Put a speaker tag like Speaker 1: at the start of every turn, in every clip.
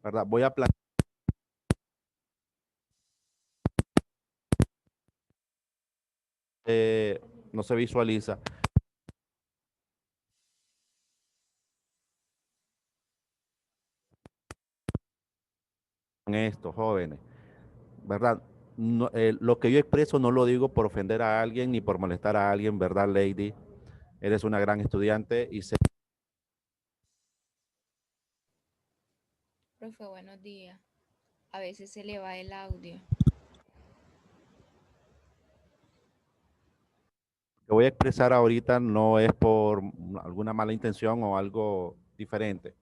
Speaker 1: ¿verdad? Voy a plantear no se visualiza con esto, jóvenes, ¿verdad? No, lo que yo expreso no lo digo por ofender a alguien ni por molestar a alguien, ¿verdad, Lady? Eres una gran estudiante y sé
Speaker 2: Profe, buenos días. A veces se le va el audio.
Speaker 1: que voy a expresar ahorita no es por alguna mala intención o algo diferente.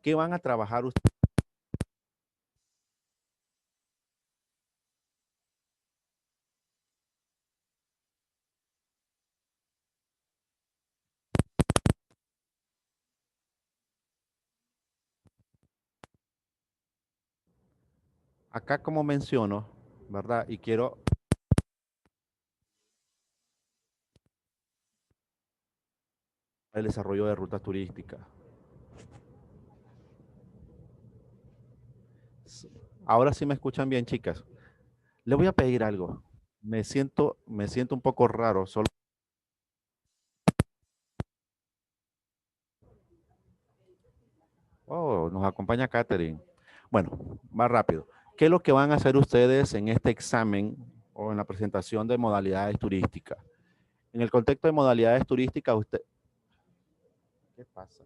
Speaker 1: ¿Qué van a trabajar ustedes? Acá como menciono, ¿verdad? Y quiero el desarrollo de rutas turísticas. Ahora sí me escuchan bien, chicas. Le voy a pedir algo. Me siento un poco raro. Solo, oh, nos acompaña Catherine. Bueno, más rápido. ¿Qué es lo que van a hacer ustedes en este examen o en la presentación de modalidades turísticas? En el contexto de modalidades turísticas, ¿qué pasa?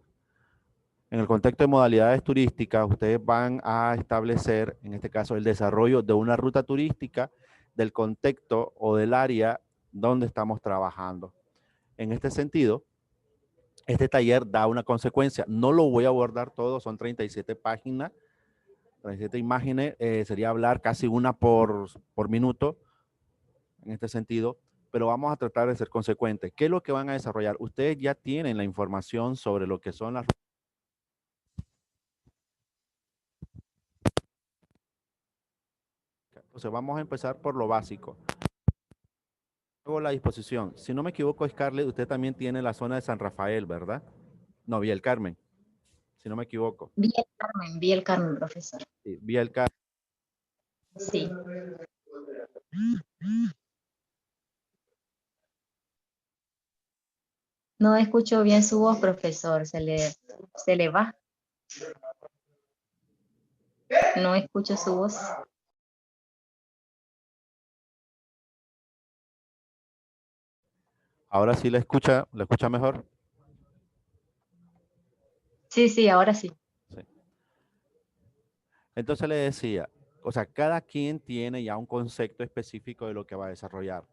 Speaker 1: En el contexto de modalidades turísticas, ustedes van a establecer, en este caso, el desarrollo de una ruta turística del contexto o del área donde estamos trabajando. En este sentido, este taller da una consecuencia. No lo voy a abordar todo, son 37 páginas, 37 imágenes, sería hablar casi una por minuto en este sentido, pero vamos a tratar de ser consecuentes. ¿Qué es lo que van a desarrollar? Ustedes ya tienen la información sobre lo que son las... Entonces vamos a empezar por lo básico. Hago la disposición. Si no me equivoco, Scarlett, usted también tiene la zona de San Rafael, ¿verdad? No, Vía el Carmen, si no me equivoco.
Speaker 3: Vi el Carmen, profesor.
Speaker 1: Sí, Vía el Carmen.
Speaker 3: Sí. No escucho bien su voz, profesor. Se le va. No escucho su voz.
Speaker 1: Ahora sí la escucha mejor.
Speaker 3: Sí, sí, ahora sí.
Speaker 1: Sí. Entonces le decía, o sea, cada quien tiene ya un concepto específico de lo que va a desarrollar.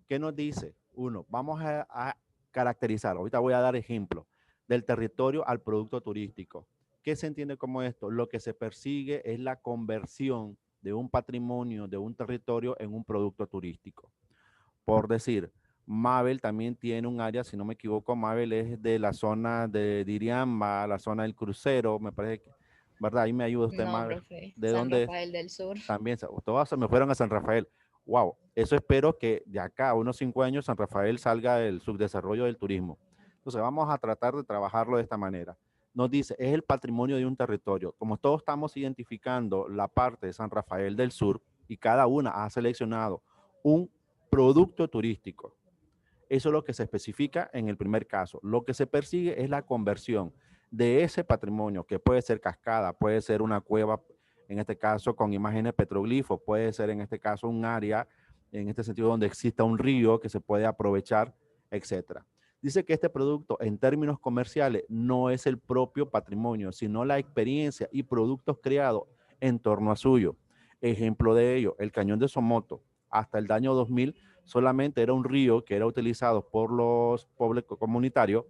Speaker 1: ¿Qué nos dice? Uno, vamos a caracterizar, ahorita voy a dar ejemplos, del territorio al producto turístico. ¿Qué se entiende como esto? Lo que se persigue es la conversión de un patrimonio, de un territorio en un producto turístico. Por decir, Mabel también tiene un área, si no me equivoco, Mabel es de la zona de Diriamba, la zona del crucero, me parece que, ¿verdad? Ahí me ayuda usted,
Speaker 2: No,
Speaker 1: Mabel.
Speaker 2: profe.
Speaker 1: ¿De
Speaker 2: San
Speaker 1: dónde es?
Speaker 2: Rafael del Sur.
Speaker 1: También, todas se me fueron a San Rafael. Wow, eso espero que de acá a unos 5 años San Rafael salga del subdesarrollo del turismo. Entonces vamos a tratar de trabajarlo de esta manera. Nos dice, es el patrimonio de un territorio. Como todos estamos identificando la parte de San Rafael del Sur y cada una ha seleccionado un producto turístico. Eso es lo que se especifica en el primer caso. Lo que se persigue es la conversión de ese patrimonio, que puede ser cascada, puede ser una cueva, en este caso con imágenes petroglifos, puede ser en este caso un área, en este sentido donde exista un río que se puede aprovechar, etcétera. Dice que este producto en términos comerciales no es el propio patrimonio, sino la experiencia y productos creados en torno a suyo. Ejemplo de ello, el cañón de Somoto, hasta el año 2000 solamente era un río que era utilizado por los pueblos comunitarios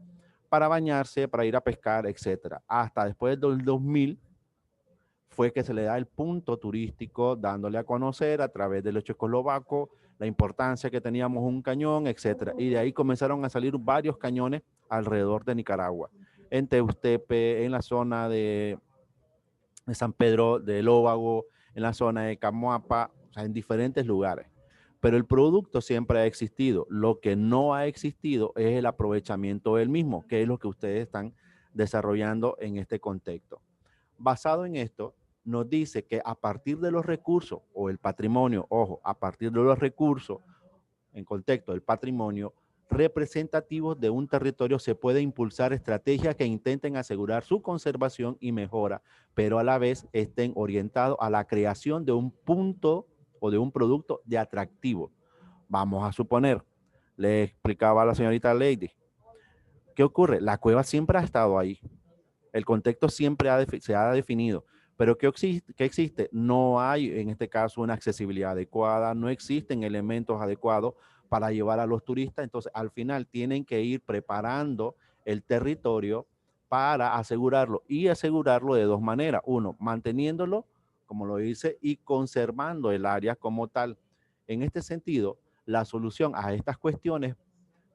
Speaker 1: para bañarse, para ir a pescar, etcétera. Hasta después del 2000 fue que se le da el punto turístico, dándole a conocer a través del checoslovaco la importancia que teníamos un cañón, etcétera. Y de ahí comenzaron a salir varios cañones alrededor de Nicaragua, en Teustepe, en la zona de San Pedro de Lóvago, en la zona de Camoapa, o sea, en diferentes lugares. Pero el producto siempre ha existido. Lo que no ha existido es el aprovechamiento del mismo, que es lo que ustedes están desarrollando en este contexto. Basado en esto, nos dice que a partir de los recursos o el patrimonio, ojo, a partir de los recursos, en contexto del patrimonio, representativos de un territorio se puede impulsar estrategias que intenten asegurar su conservación y mejora, pero a la vez estén orientados a la creación de un punto o de un producto de atractivo. Vamos a suponer, le explicaba a la señorita Lady, ¿qué ocurre? La cueva siempre ha estado ahí, el contexto siempre se ha definido, pero ¿qué existe? No hay en este caso una accesibilidad adecuada, no existen elementos adecuados para llevar a los turistas, entonces al final tienen que ir preparando el territorio para asegurarlo y asegurarlo de dos maneras. Uno, manteniéndolo, como lo dice, y conservando el área como tal. En este sentido, la solución a estas cuestiones,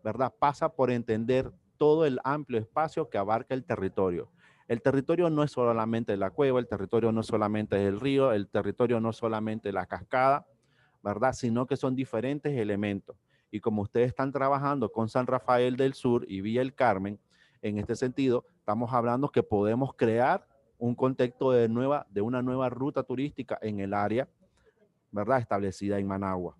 Speaker 1: ¿verdad? Pasa por entender todo el amplio espacio que abarca el territorio. El territorio no es solamente la cueva, el territorio no solamente es el río, el territorio no solamente la cascada, ¿verdad? Sino que son diferentes elementos. Y como ustedes están trabajando con San Rafael del Sur y Villa El Carmen, en este sentido, estamos hablando que podemos crear un contexto de una nueva ruta turística en el área, ¿verdad? Establecida en Managua.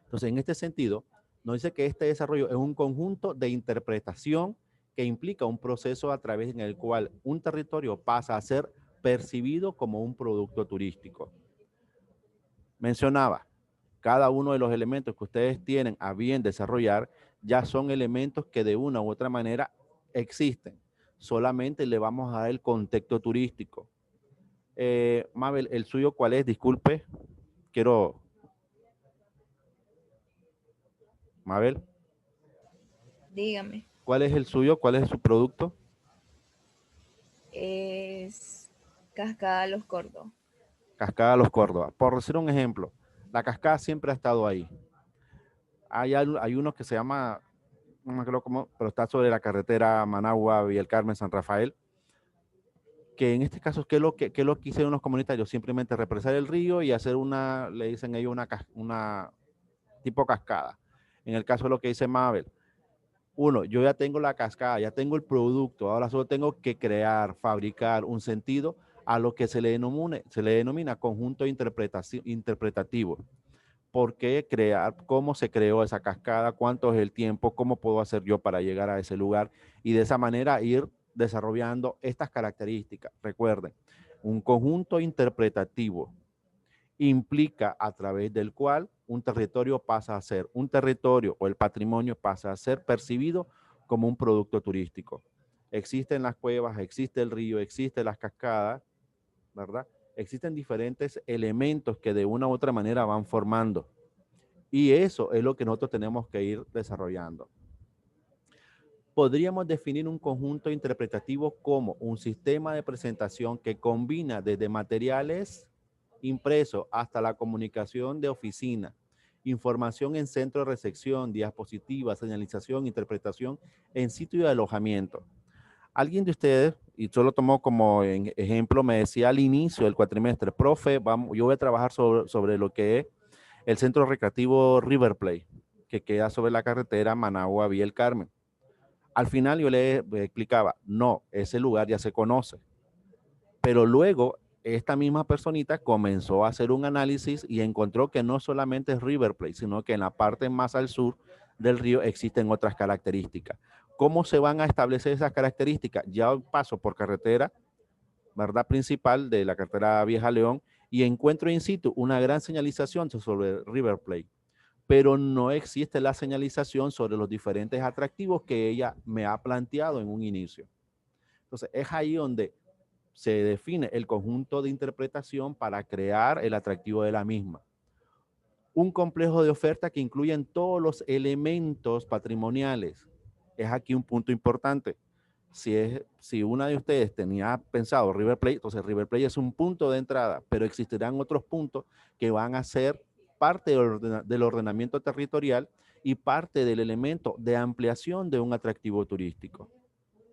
Speaker 1: Entonces, en este sentido, nos dice que este desarrollo es un conjunto de interpretación que implica un proceso a través del cual un territorio pasa a ser percibido como un producto turístico. Mencionaba, cada uno de los elementos que ustedes tienen a bien desarrollar ya son elementos que de una u otra manera existen. Solamente le vamos a dar el contexto turístico. Mabel, ¿el suyo cuál es? Disculpe, quiero... Mabel,
Speaker 2: Dígame.
Speaker 1: ¿cuál es el suyo? ¿Cuál es su producto?
Speaker 2: Es Cascada Los Córdoba.
Speaker 1: Cascada Los Córdoba. Por decir un ejemplo, la cascada siempre ha estado ahí. Hay uno que se llama, no me acuerdo cómo, pero está sobre la carretera Managua, Villa El Carmen, San Rafael, que en este caso, ¿qué es lo que hicieron los comunitarios? Simplemente represar el río y hacer una, le dicen ellos, una tipo cascada. En el caso de lo que dice Mabel, uno, yo ya tengo la cascada, ya tengo el producto, ahora solo tengo que crear, fabricar un sentido a lo que se le denomina conjunto interpretativo. ¿Por qué crear? ¿Cómo se creó esa cascada? ¿Cuánto es el tiempo? ¿Cómo puedo hacer yo para llegar a ese lugar? Y de esa manera ir desarrollando estas características. Recuerden, un conjunto interpretativo implica a través del cual un territorio pasa a ser, un territorio o el patrimonio pasa a ser percibido como un producto turístico. Existen las cuevas, existe el río, existen las cascadas, ¿verdad? Existen diferentes elementos que de una u otra manera van formando. Y eso es lo que nosotros tenemos que ir desarrollando. Podríamos definir un conjunto interpretativo como un sistema de presentación que combina desde materiales impresos hasta la comunicación de oficina, información en centro de recepción, diapositivas, señalización, interpretación en sitio de alojamiento. Alguien de ustedes, y solo tomó como ejemplo, me decía al inicio del cuatrimestre, profe, yo voy a trabajar sobre lo que es el centro recreativo River Play, que queda sobre la carretera Managua Villa El Carmen. Al final yo le explicaba, no, ese lugar ya se conoce. Pero luego esta misma personita comenzó a hacer un análisis y encontró que no solamente es River Plate, sino que en la parte más al sur del río existen otras características. ¿Cómo se van a establecer esas características? Ya paso por carretera, ¿verdad? Principal de la carretera Vieja León y encuentro in situ una gran señalización sobre River Plate, pero no existe la señalización sobre los diferentes atractivos que ella me ha planteado en un inicio. Entonces, es ahí donde se define el conjunto de interpretación para crear el atractivo de la misma. Un complejo de oferta que incluye todos los elementos patrimoniales. Es aquí un punto importante. Si una de ustedes tenía pensado River Plate, entonces River Plate es un punto de entrada, pero existirán otros puntos que van a ser parte del ordenamiento territorial y parte del elemento de ampliación de un atractivo turístico,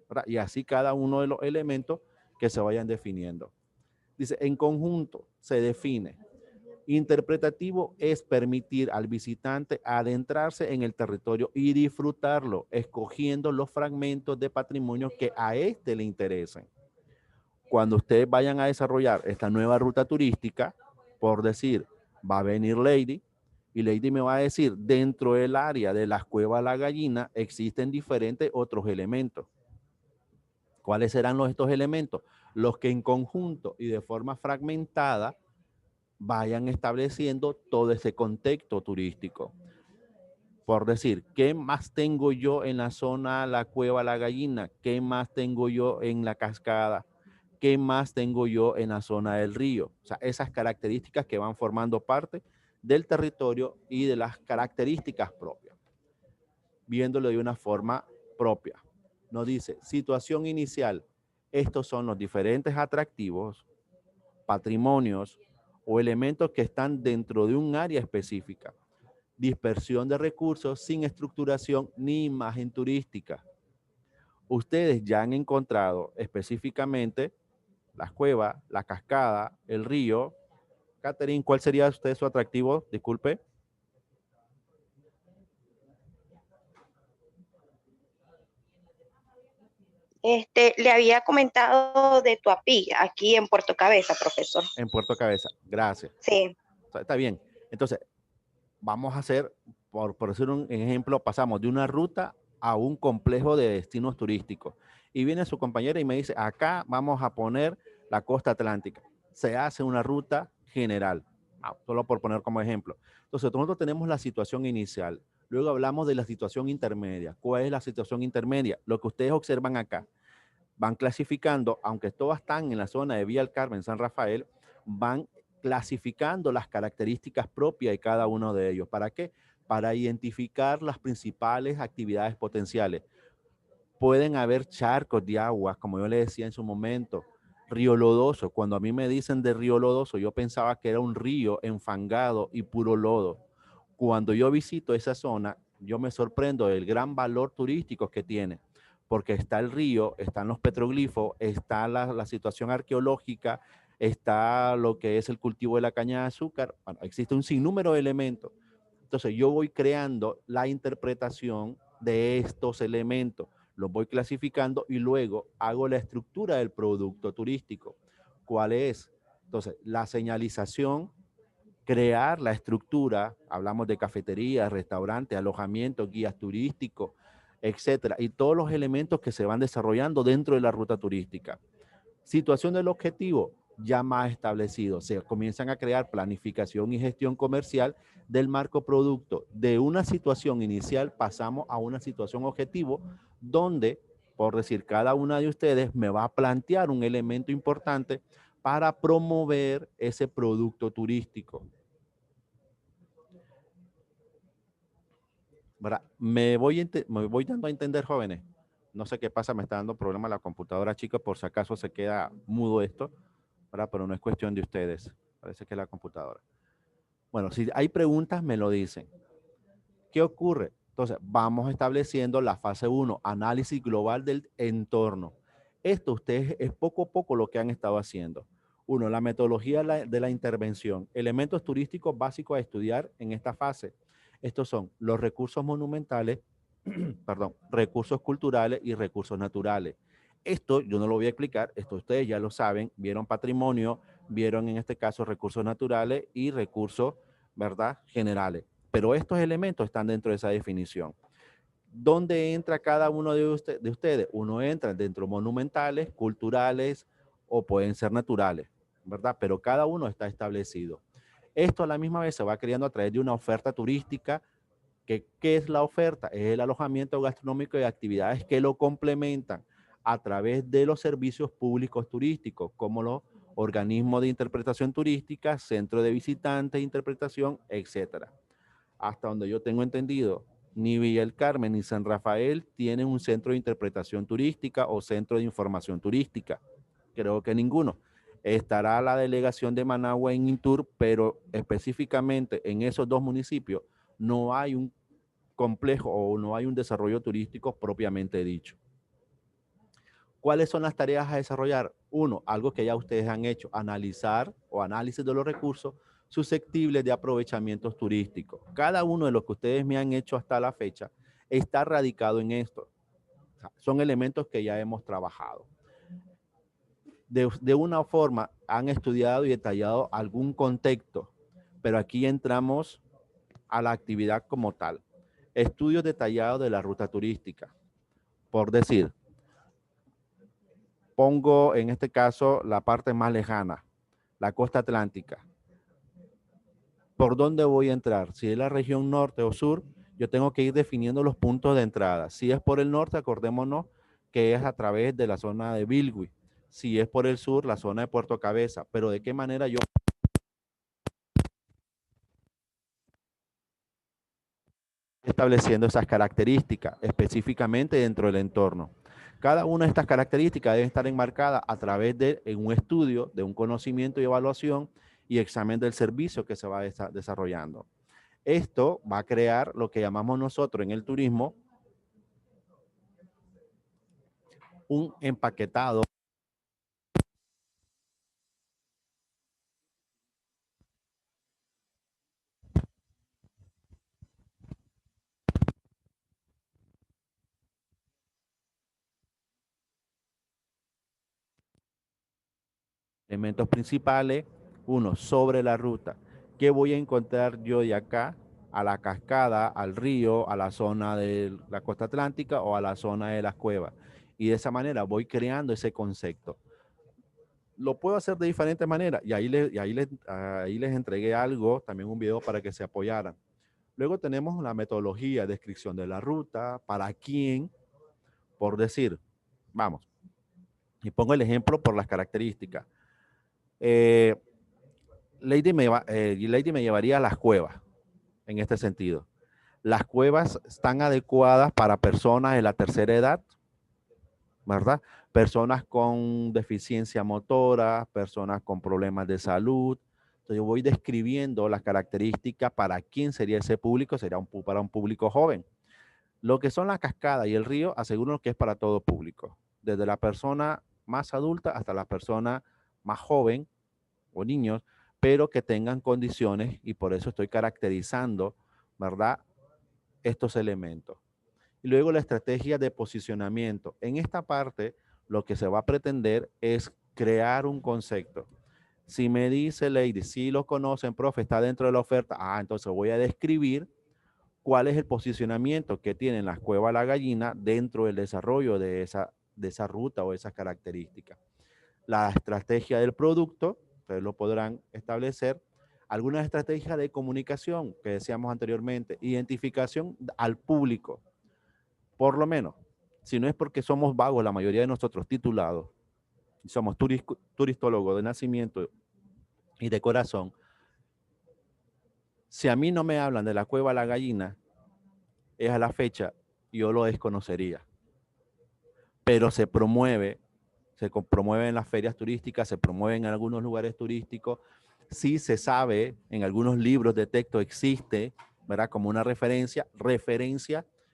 Speaker 1: ¿verdad? Y así cada uno de los elementos que se vayan definiendo. Dice, en conjunto se define. Interpretativo es permitir al visitante adentrarse en el territorio y disfrutarlo, escogiendo los fragmentos de patrimonio que a éste le interesen. Cuando ustedes vayan a desarrollar esta nueva ruta turística, por decir, va a venir Lady y Lady me va a decir, dentro del área de las cuevas La Gallina existen diferentes otros elementos. ¿Cuáles serán estos elementos? Los que en conjunto y de forma fragmentada vayan estableciendo todo ese contexto turístico. Por decir, ¿qué más tengo yo en la zona La Cueva La Gallina? ¿Qué más tengo yo en la cascada? ¿Qué más tengo yo en la zona del río? O sea, esas características que van formando parte del territorio y de las características propias, viéndolo de una forma propia. Nos dice, situación inicial, estos son los diferentes atractivos, patrimonios o elementos que están dentro de un área específica. Dispersión de recursos sin estructuración ni imagen turística. Ustedes ya han encontrado específicamente las cuevas, la cascada, el río. Catherine, ¿cuál sería usted su atractivo? Disculpe.
Speaker 4: Le había comentado de Tuapí, aquí en Puerto Cabeza, profesor.
Speaker 1: En Puerto Cabeza, gracias.
Speaker 4: Sí.
Speaker 1: Está bien. Entonces, vamos a hacer, por decir un ejemplo, pasamos de una ruta a un complejo de destinos turísticos. Y viene su compañera y me dice, acá vamos a poner la costa atlántica. Se hace una ruta general, solo por poner como ejemplo. Entonces, nosotros tenemos la situación inicial. Luego hablamos de la situación intermedia. ¿Cuál es la situación intermedia? Lo que ustedes observan acá. Van clasificando, aunque todas están en la zona de Villa del Carmen, San Rafael, van clasificando las características propias de cada uno de ellos. ¿Para qué? Para identificar las principales actividades potenciales. Pueden haber charcos de agua, como yo le decía en su momento, río lodoso. Cuando a mí me dicen de río lodoso, yo pensaba que era un río enfangado y puro lodo. Cuando yo visito esa zona, yo me sorprendo del gran valor turístico que tiene, porque está el río, están los petroglifos, está la situación arqueológica, está lo que es el cultivo de la caña de azúcar. Bueno, existe un sinnúmero de elementos. Entonces yo voy creando la interpretación de estos elementos, los voy clasificando y luego hago la estructura del producto turístico. ¿Cuál es? Entonces, la señalización, crear la estructura, hablamos de cafeterías, restaurantes, alojamientos, guías turísticos, etcétera, y todos los elementos que se van desarrollando dentro de la ruta turística. Situación del objetivo ya más establecido. Se comienzan a crear planificación y gestión comercial del marco producto. De una situación inicial pasamos a una situación objetivo donde, por decir, cada una de ustedes me va a plantear un elemento importante para promover ese producto turístico. ¿Verdad? Me voy dando a entender, jóvenes. No sé qué pasa, me está dando problema la computadora, chicos, por si acaso se queda mudo esto, ¿verdad? Pero no es cuestión de ustedes, parece que es la computadora. Bueno, si hay preguntas, me lo dicen. ¿Qué ocurre? Entonces, vamos estableciendo la fase 1, análisis global del entorno. Esto ustedes es poco a poco lo que han estado haciendo. Uno, la metodología de la intervención. Elementos turísticos básicos a estudiar en esta fase. Estos son los recursos monumentales, perdón, recursos culturales y recursos naturales. Esto yo no lo voy a explicar, esto ustedes ya lo saben, vieron patrimonio, vieron en este caso recursos naturales y recursos, ¿verdad?, generales. Pero estos elementos están dentro de esa definición. ¿Dónde entra cada uno de ustedes? Uno entra dentro monumentales, culturales o pueden ser naturales, ¿verdad? Pero cada uno está establecido. Esto a la misma vez se va creando a través de una oferta turística. ¿Qué es la oferta? Es el alojamiento gastronómico y actividades que lo complementan a través de los servicios públicos turísticos, como los organismos de interpretación turística, centro de visitantes de interpretación, etcétera. Hasta donde yo tengo entendido, ni Villa del Carmen ni San Rafael tienen un centro de interpretación turística o centro de información turística. Creo que ninguno. Estará la delegación de Managua en Intur, pero específicamente en esos dos municipios no hay un complejo o no hay un desarrollo turístico propiamente dicho. ¿Cuáles son las tareas a desarrollar? Uno, algo que ya ustedes han hecho, analizar o análisis de los recursos susceptibles de aprovechamientos turísticos. Cada uno de los que ustedes me han hecho hasta la fecha está radicado en esto. O sea, son elementos que ya hemos trabajado. de una forma han estudiado y detallado algún contexto, pero aquí entramos a la actividad como tal. Estudios detallados de la ruta turística. Por decir, pongo en este caso la parte más lejana, la costa atlántica. ¿Por dónde voy a entrar? Si es la región norte o sur, yo tengo que ir definiendo los puntos de entrada. Si es por el norte, acordémonos que es a través de la zona de Bilwi. Si es por el sur, la zona de Puerto Cabeza. Pero ¿de qué manera yo estableciendo esas características específicamente dentro del entorno? Cada una de estas características debe estar enmarcada a través de un estudio, de un conocimiento y evaluación y examen del servicio que se va desarrollando. Esto va a crear lo que llamamos nosotros en el turismo un empaquetado de elementos principales. Uno, sobre la ruta. ¿Qué voy a encontrar yo de acá a la cascada, al río, a la zona de la costa atlántica o a la zona de las cuevas? Y de esa manera voy creando ese concepto. Lo puedo hacer de diferentes maneras y ahí les entregué algo, también un video para que se apoyaran. Luego tenemos la metodología, descripción de la ruta, para quién, por decir, vamos, y pongo el ejemplo por las características. Lady me llevaría a las cuevas en este sentido. Las cuevas están adecuadas para personas de la tercera edad, ¿verdad? Personas con deficiencia motora, personas con problemas de salud. Entonces yo voy describiendo las características para quién sería ese público, sería para un público joven. Lo que son la cascada y el río, aseguro que es para todo público, desde la persona más adulta hasta la persona más joven o niños, pero que tengan condiciones y por eso estoy caracterizando, ¿verdad? Estos elementos. Y luego la estrategia de posicionamiento. En esta parte, lo que se va a pretender es crear un concepto. Si me dice Lady, si lo conocen, profe, está dentro de la oferta, entonces voy a describir cuál es el posicionamiento que tienen las cuevas La Gallina dentro del desarrollo de esa ruta o esas características. La estrategia del producto, ustedes lo podrán establecer. Algunas estrategias de comunicación que decíamos anteriormente, identificación al público. Por lo menos, si no es porque somos vagos, la mayoría de nosotros titulados, somos turistólogos de nacimiento y de corazón, si a mí no me hablan de la cueva La Gallina, es a la fecha, yo lo desconocería. Pero se promueve en las ferias turísticas, se promueve en algunos lugares turísticos, sí se sabe, en algunos libros de texto existe, ¿verdad? Como una referencia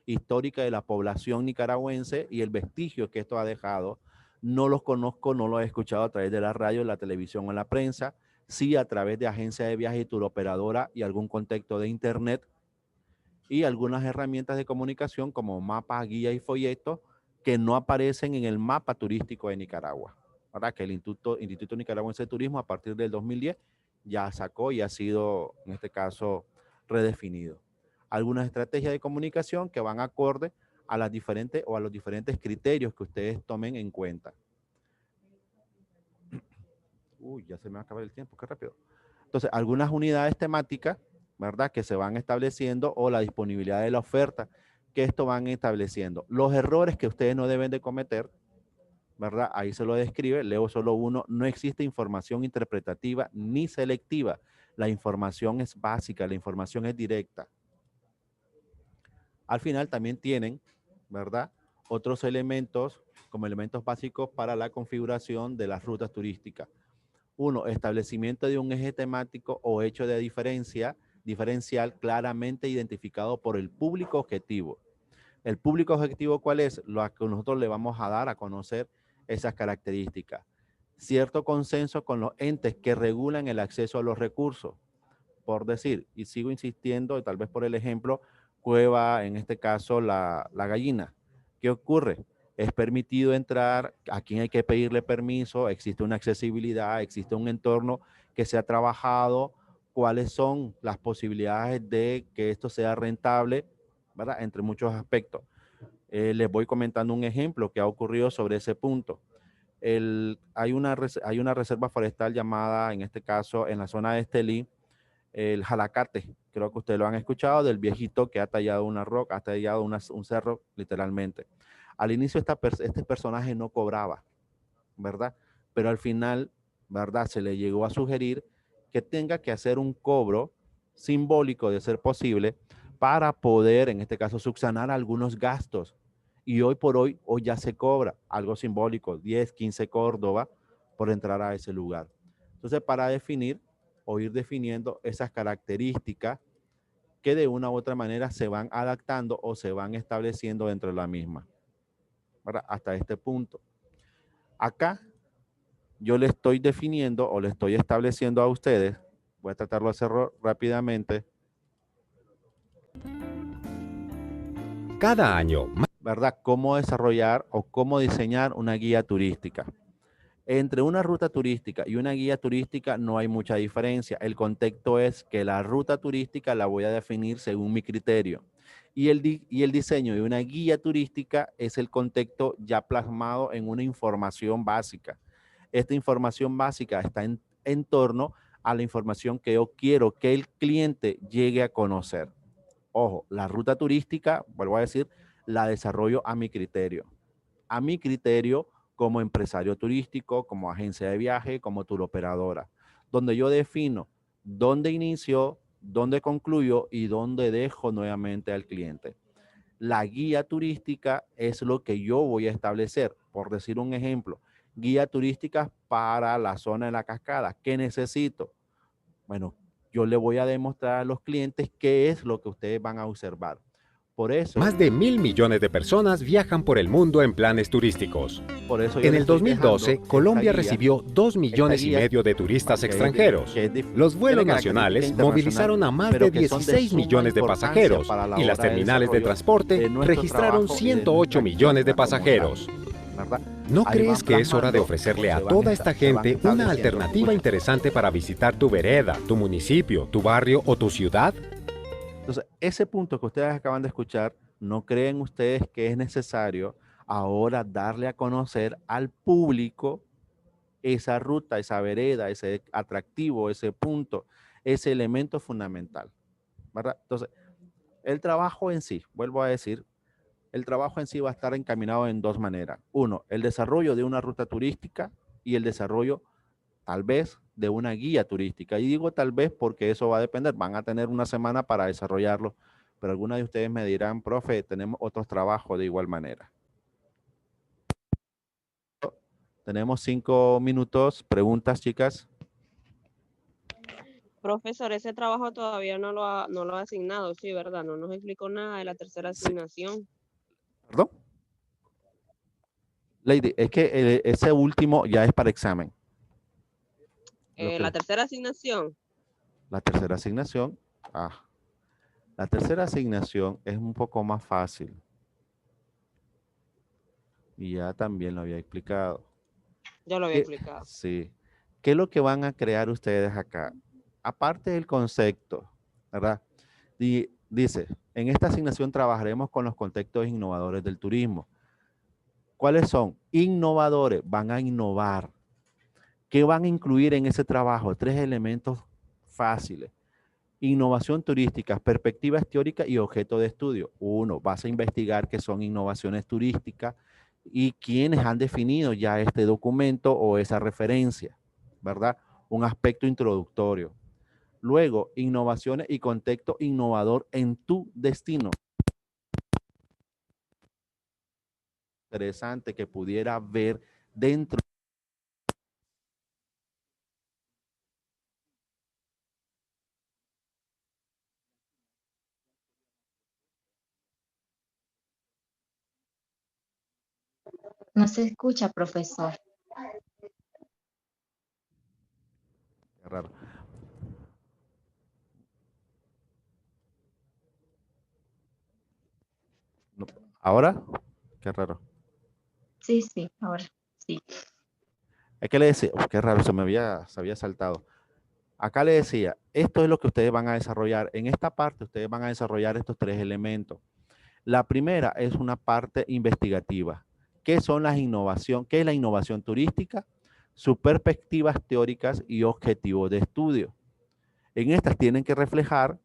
Speaker 1: histórica de la población nicaragüense y el vestigio que esto ha dejado. No los conozco, no los he escuchado a través de la radio, la televisión o la prensa, sí a través de agencias de viaje y turoperadora y algún contexto de internet y algunas herramientas de comunicación como mapas, guías y folletos que no aparecen en el mapa turístico de Nicaragua. ¿Verdad? Que el Instituto Nicaragüense de Turismo a partir del 2010 ya sacó y ha sido, en este caso, redefinido. Algunas estrategias de comunicación que van acorde a las diferentes o a los diferentes criterios que ustedes tomen en cuenta. Uy, ya se me va a acabar el tiempo, qué rápido. Entonces, algunas unidades temáticas, ¿verdad? Que se van estableciendo o la disponibilidad de la oferta que esto van estableciendo. Los errores que ustedes no deben de cometer, ¿verdad? Ahí se lo describe, leo solo uno, no existe información interpretativa ni selectiva. La información es básica, la información es directa. Al final también tienen, ¿verdad? Otros elementos como elementos básicos para la configuración de las rutas turísticas. Uno, establecimiento de un eje temático o hecho de diferencial claramente identificado por el público objetivo. ¿El público objetivo cuál es? Lo que nosotros le vamos a dar a conocer esas características. Cierto consenso con los entes que regulan el acceso a los recursos. Por decir, y sigo insistiendo, tal vez por el ejemplo, cueva, en este caso, la gallina. ¿Qué ocurre? es permitido entrar, a quién hay que pedirle permiso, existe una accesibilidad, existe un entorno que se ha trabajado, cuáles son las posibilidades de que esto sea rentable, ¿verdad? Entre muchos aspectos. Les voy comentando un ejemplo que ha ocurrido sobre ese punto. Hay una reserva forestal llamada, en este caso, en la zona de Estelí, el Jalacate. Creo que ustedes lo han escuchado, del viejito que ha tallado una roca, ha tallado un cerro, literalmente. Al inicio este personaje no cobraba, ¿verdad? Pero al final, ¿verdad? Se le llegó a sugerir que tenga que hacer un cobro simbólico, de ser posible, para poder, en este caso, subsanar algunos gastos. Y hoy por hoy ya se cobra algo simbólico, 10, 15 Córdoba, por entrar a ese lugar. Entonces, para definir o ir definiendo esas características que de una u otra manera se van adaptando o se van estableciendo dentro de la misma, ¿verdad? Hasta este punto. Acá yo le estoy definiendo o le estoy estableciendo a ustedes, voy a tratarlo de hacer rápidamente,
Speaker 5: Cada año,
Speaker 1: ¿verdad? Cómo desarrollar o cómo diseñar una guía turística. Entre una ruta turística y una guía turística no hay mucha diferencia. El contexto es que la ruta turística la voy a definir según mi criterio. Y el diseño de una guía turística es el contexto ya plasmado en una información básica. Esta información básica está en torno a la información que yo quiero que el cliente llegue a conocer. Ojo, la ruta turística, vuelvo a decir, la desarrollo a mi criterio. A mi criterio como empresario turístico, como agencia de viaje, como tour operadora, donde yo defino dónde inicio, dónde concluyo y dónde dejo nuevamente al cliente. La guía turística es lo que yo voy a establecer. Por decir un ejemplo, guía turística para la zona de la cascada. ¿Qué necesito? Bueno, yo le voy a demostrar a los clientes qué es lo que ustedes van a observar. Por eso,
Speaker 5: más de 1.000 millones de personas viajan por el mundo en planes turísticos.
Speaker 1: por eso yo
Speaker 5: En
Speaker 1: le
Speaker 5: el
Speaker 1: estoy
Speaker 5: 2012,
Speaker 1: dejando
Speaker 5: Colombia
Speaker 1: esta guía,
Speaker 5: recibió 2,5 millones de turistas extranjeros. Los vuelos nacionales movilizaron a más de 16 millones de pasajeros y las terminales de transporte registraron 108 millones de pasajeros.
Speaker 1: ¿verdad?
Speaker 5: ¿No
Speaker 1: Ahí
Speaker 5: crees
Speaker 1: van
Speaker 5: que es hora de
Speaker 1: plasmando
Speaker 5: ofrecerle
Speaker 1: o
Speaker 5: a
Speaker 1: se van
Speaker 5: toda esta
Speaker 1: se van
Speaker 5: gente una
Speaker 1: estableciendo.
Speaker 5: alternativa
Speaker 1: Escucha.
Speaker 5: interesante para visitar tu vereda, tu municipio, tu barrio o tu ciudad?
Speaker 1: Entonces, ese punto que ustedes acaban de escuchar, ¿no creen ustedes que es necesario ahora darle a conocer al público esa ruta, esa vereda, ese atractivo, ese punto, ese elemento fundamental, ¿verdad? Entonces, el trabajo en sí, vuelvo a decir, el trabajo en sí va a estar encaminado en dos maneras. Uno, el desarrollo de una ruta turística y el desarrollo, tal vez, de una guía turística. Y digo tal vez porque eso va a depender. Van a tener una semana para desarrollarlo, pero algunos de ustedes me dirán, profe, tenemos otros trabajos de igual manera. Tenemos 5 minutos. Preguntas, chicas.
Speaker 6: Profesor, ese trabajo todavía no lo ha asignado, sí, ¿verdad? No nos explicó nada de la tercera
Speaker 1: Sí.
Speaker 6: asignación.
Speaker 1: ¿Perdón? Lady, es que ese último ya es para examen.
Speaker 6: La tercera asignación.
Speaker 1: La tercera asignación, la tercera asignación es un poco más fácil. Y ya también lo había explicado.
Speaker 6: Ya lo había explicado.
Speaker 1: Sí. ¿Qué es lo que van a crear ustedes acá? Aparte del concepto, ¿verdad? Dice, en esta asignación trabajaremos con los contextos innovadores del turismo. ¿Cuáles son? Innovadores, van a innovar. ¿Qué van a incluir en ese trabajo? 3 elementos fáciles. Innovación turística, perspectivas teóricas y objeto de estudio. Uno, vas a investigar qué son innovaciones turísticas y quiénes han definido ya este documento o esa referencia, ¿verdad? Un aspecto introductorio. Luego, innovaciones y contexto innovador en tu destino. Interesante que pudiera ver dentro.
Speaker 3: No se escucha, profesor.
Speaker 1: Qué raro. No, ¿ahora? Qué raro.
Speaker 3: Sí, sí, ahora sí.
Speaker 1: Es que le decía, qué raro, se había saltado. Acá le decía, esto es lo que ustedes van a desarrollar. En esta parte ustedes van a desarrollar estos 3 elementos. La primera es una parte investigativa. ¿Qué son las innovaciones? ¿Qué es la innovación turística? Sus perspectivas teóricas y objetivos de estudio. En estas tienen que reflejar,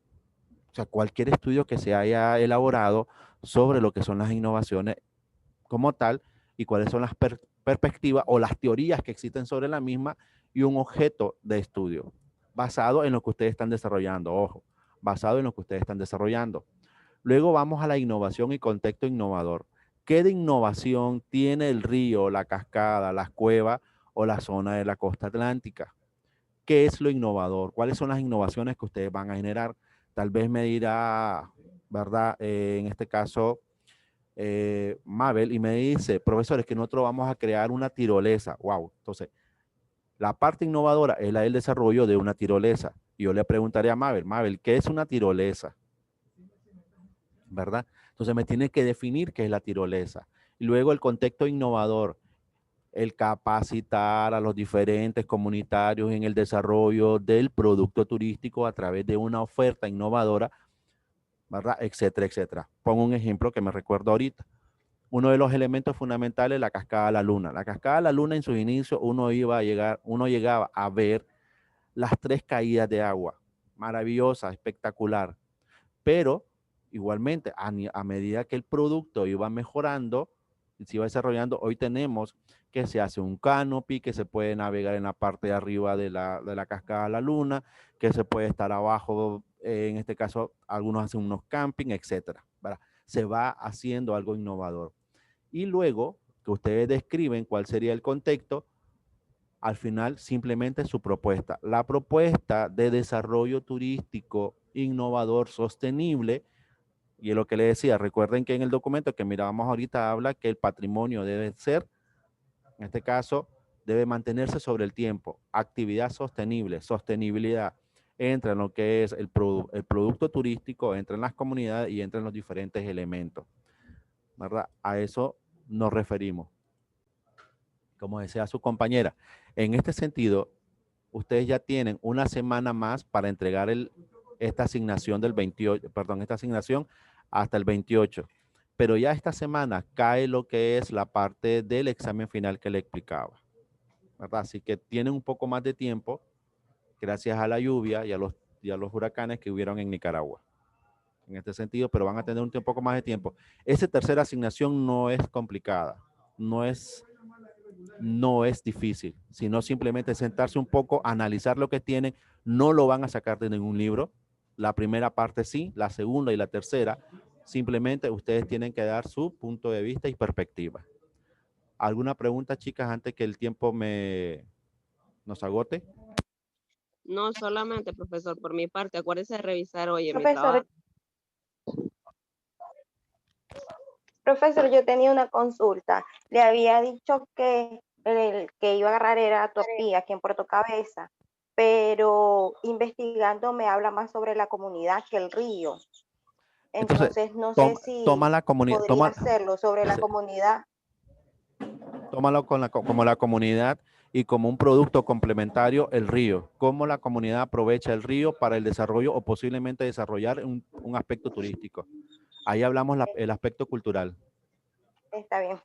Speaker 1: o sea, cualquier estudio que se haya elaborado sobre lo que son las innovaciones como tal y cuáles son las perspectivas o las teorías que existen sobre la misma y un objeto de estudio basado en lo que ustedes están desarrollando. Ojo, basado en lo que ustedes están desarrollando. Luego vamos a la innovación y contexto innovador. ¿Qué de innovación tiene el río, la cascada, las cuevas o la zona de la costa atlántica? ¿Qué es lo innovador? ¿Cuáles son las innovaciones que ustedes van a generar? Tal vez me dirá, ¿verdad? En este caso, Mabel, y me dice, profesor, es que nosotros vamos a crear una tirolesa. Wow. Entonces, la parte innovadora es la del desarrollo de una tirolesa. Y yo le preguntaré a Mabel, ¿qué es una tirolesa? ¿Verdad? Entonces me tiene que definir qué es la tirolesa. Y luego el contexto innovador, el capacitar a los diferentes comunitarios en el desarrollo del producto turístico a través de una oferta innovadora, ¿verdad? Etcétera, etcétera. Pongo un ejemplo que me recuerdo ahorita. Uno de los elementos fundamentales es la cascada de la Luna. La cascada de la Luna en sus inicios uno llegaba a ver las 3 caídas de agua. Maravillosa, espectacular. Pero igualmente, a medida que el producto iba mejorando, se iba desarrollando, hoy tenemos que se hace un canopy, que se puede navegar en la parte de arriba de la cascada de la Luna, que se puede estar abajo, en este caso, algunos hacen unos camping, etcétera. Se va haciendo algo innovador. Y luego que ustedes describen cuál sería el contexto, al final simplemente su propuesta. La propuesta de desarrollo turístico innovador sostenible, y es lo que le decía, recuerden que en el documento que mirábamos ahorita habla que el patrimonio debe ser, en este caso, debe mantenerse sobre el tiempo. Actividad sostenible, sostenibilidad, entra en lo que es el producto turístico, entra en las comunidades y entra en los diferentes elementos, ¿verdad? A eso nos referimos. Como decía su compañera, en este sentido, ustedes ya tienen una semana más para entregar esta asignación del 28, perdón, esta asignación hasta el 28. Pero ya esta semana cae lo que es la parte del examen final que le explicaba, ¿verdad? Así que tienen un poco más de tiempo gracias a la lluvia y a los huracanes que hubieron en Nicaragua. En este sentido, pero van a tener un poco más de tiempo. Esa tercera asignación no es complicada, no es difícil, sino simplemente sentarse un poco, analizar lo que tienen. No lo van a sacar de ningún libro. La primera parte sí, la segunda y la tercera, simplemente ustedes tienen que dar su punto de vista y perspectiva. ¿Alguna pregunta, chicas, antes que el tiempo nos agote?
Speaker 6: No, solamente, profesor, por mi parte, acuérdese de revisar hoy en mi
Speaker 4: Profesor,
Speaker 6: trabajo.
Speaker 4: profesor, yo tenía una consulta. Le había dicho que el que iba a agarrar era Topía, aquí en Puerto Cabeza, pero investigando me habla más sobre la comunidad que el río. Entonces no sé si podría hacerlo sobre la comunidad.
Speaker 1: Tómalo como la comunidad y como un producto complementario el río. Cómo la comunidad aprovecha el río para el desarrollo o posiblemente desarrollar un aspecto turístico. Ahí hablamos el aspecto cultural.
Speaker 4: Está bien.